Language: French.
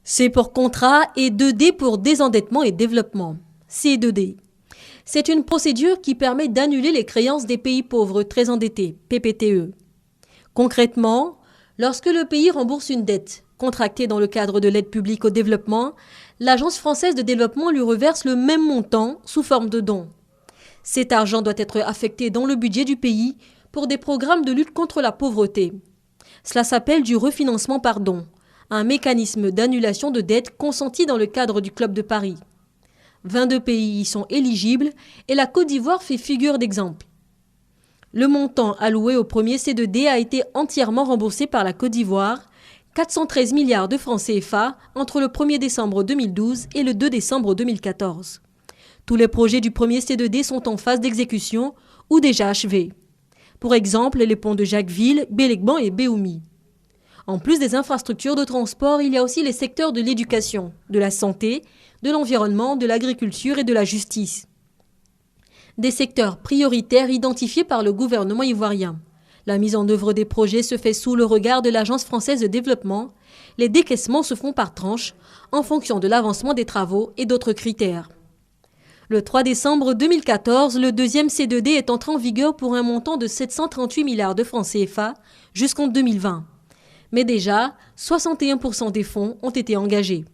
C pour contrat et 2D pour désendettement et développement. C2D. C'est une procédure qui permet d'annuler les créances des pays pauvres très endettés, PPTE. Concrètement, lorsque le pays rembourse une dette contractée dans le cadre de l'aide publique au développement, l'Agence française de développement lui reverse le même montant sous forme de dons. Cet argent doit être affecté dans le budget du pays pour des programmes de lutte contre la pauvreté. Cela s'appelle du refinancement par don, un mécanisme d'annulation de dettes consenti dans le cadre du Club de Paris. 22 pays y sont éligibles et la Côte d'Ivoire fait figure d'exemple. Le montant alloué au premier C2D a été entièrement remboursé par la Côte d'Ivoire, 413 milliards de francs CFA entre le 1er décembre 2012 et le 2 décembre 2014. Tous les projets du premier C2D sont en phase d'exécution ou déjà achevés. Pour exemple, les ponts de Jacquesville, Bélékban et Béoumi. En plus des infrastructures de transport, il y a aussi les secteurs de l'éducation, de la santé, de l'environnement, de l'agriculture et de la justice. Des secteurs prioritaires identifiés par le gouvernement ivoirien. La mise en œuvre des projets se fait sous le regard de l'Agence française de développement. Les décaissements se font par tranches, en fonction de l'avancement des travaux et d'autres critères. Le 3 décembre 2014, le deuxième C2D est entré en vigueur pour un montant de 738 milliards de francs CFA jusqu'en 2020. Mais déjà, 61% des fonds ont été engagés.